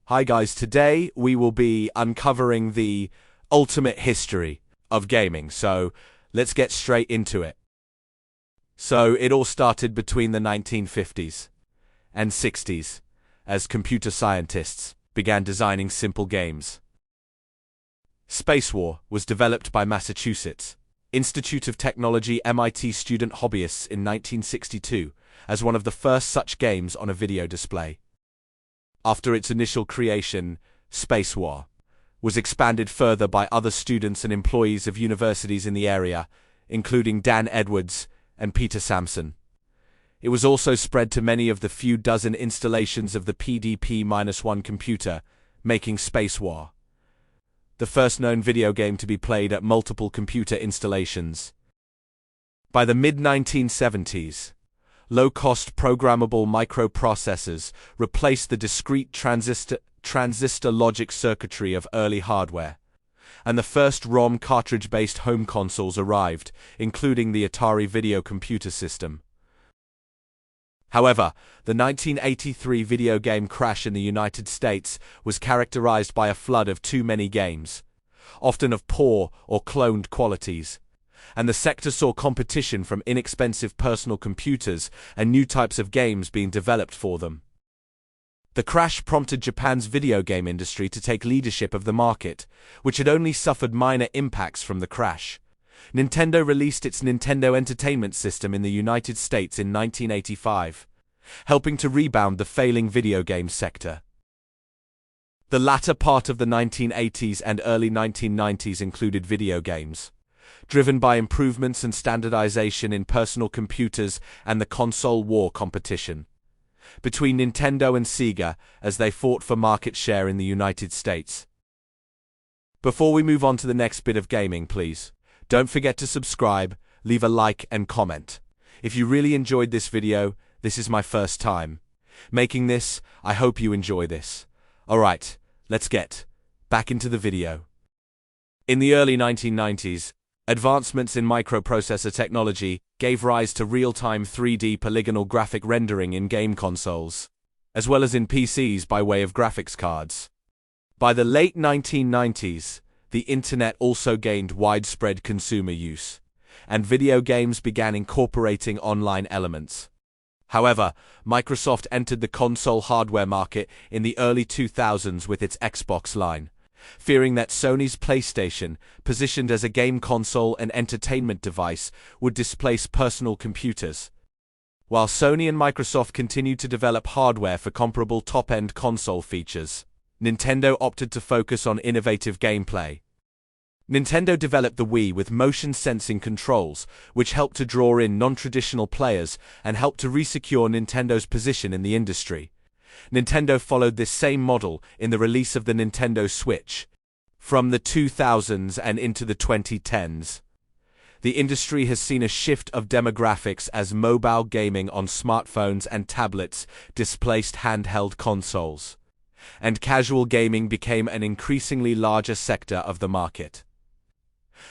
Hi guys, today we will be uncovering the ultimate history of gaming, so let's get straight into it. So it all started between the 1950s and 60s as computer scientists began designing simple games. Spacewar was developed by Massachusetts Institute of Technology MIT student hobbyists in 1962 as one of the first such games on a video display. After its initial creation, Spacewar was expanded further by other students and employees of universities in the area, including Dan Edwards and Peter Sampson. It was also spread to many of the few dozen installations of the PDP-1 computer, making Spacewar the first known video game to be played at multiple computer installations. By the mid-1970s, low-cost programmable microprocessors replaced the discrete transistor logic circuitry of early hardware, and the first ROM cartridge-based home consoles arrived, including the Atari Video Computer System. However, the 1983 video game crash in the United States was characterized by a flood of too many games, often of poor or cloned qualities, and the sector saw competition from inexpensive personal computers and new types of games being developed for them. The crash prompted Japan's video game industry to take leadership of the market, which had only suffered minor impacts from the crash. Nintendo released its Nintendo Entertainment System in the United States in 1985, helping to rebound the failing video game sector. The latter part of the 1980s and early 1990s included video games driven by improvements and standardization in personal computers and the console war competition between Nintendo and Sega as they fought for market share in the United States. Before we move on to the next bit of gaming, please don't forget to subscribe, leave a like and comment. If you really enjoyed this video, this is my first time making this. I hope you enjoy this. Alright, let's get back into the video. In the early 1990s, advancements in microprocessor technology gave rise to real-time 3D polygonal graphic rendering in game consoles, as well as in PCs by way of graphics cards. By the late 1990s, the Internet also gained widespread consumer use, and video games began incorporating online elements. However, Microsoft entered the console hardware market in the early 2000s with its Xbox line, fearing that Sony's PlayStation, positioned as a game console and entertainment device, would displace personal computers. While Sony and Microsoft continued to develop hardware for comparable top-end console features, Nintendo opted to focus on innovative gameplay. Nintendo developed the Wii with motion-sensing controls, which helped to draw in non-traditional players and helped to resecure Nintendo's position in the industry. Nintendo followed this same model in the release of the Nintendo Switch. From the 2000s and into the 2010s, the industry has seen a shift of demographics as mobile gaming on smartphones and tablets displaced handheld consoles, and casual gaming became an increasingly larger sector of the market,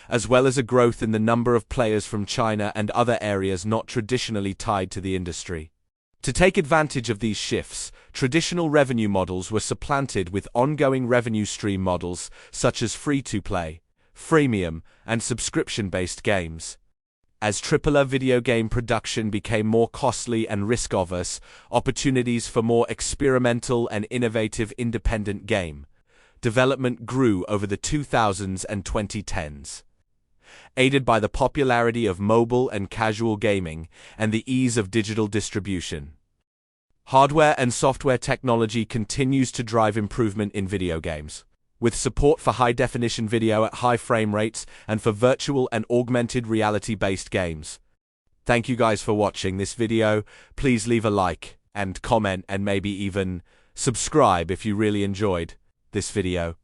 as well as a growth in the number of players from China and other areas not traditionally tied to the industry. To take advantage of these shifts, traditional revenue models were supplanted with ongoing revenue stream models such as free-to-play, freemium, and subscription-based games. As AAA video game production became more costly and risk-averse, opportunities for more experimental and innovative independent game development grew over the 2000s and 2010s. Aided by the popularity of mobile and casual gaming and the ease of digital distribution, hardware and software technology continues to drive improvement in video games, with support for high-definition video at high frame rates and for virtual and augmented reality-based games. Thank you guys for watching this video. Please leave a like and comment and maybe even subscribe if you really enjoyed this video.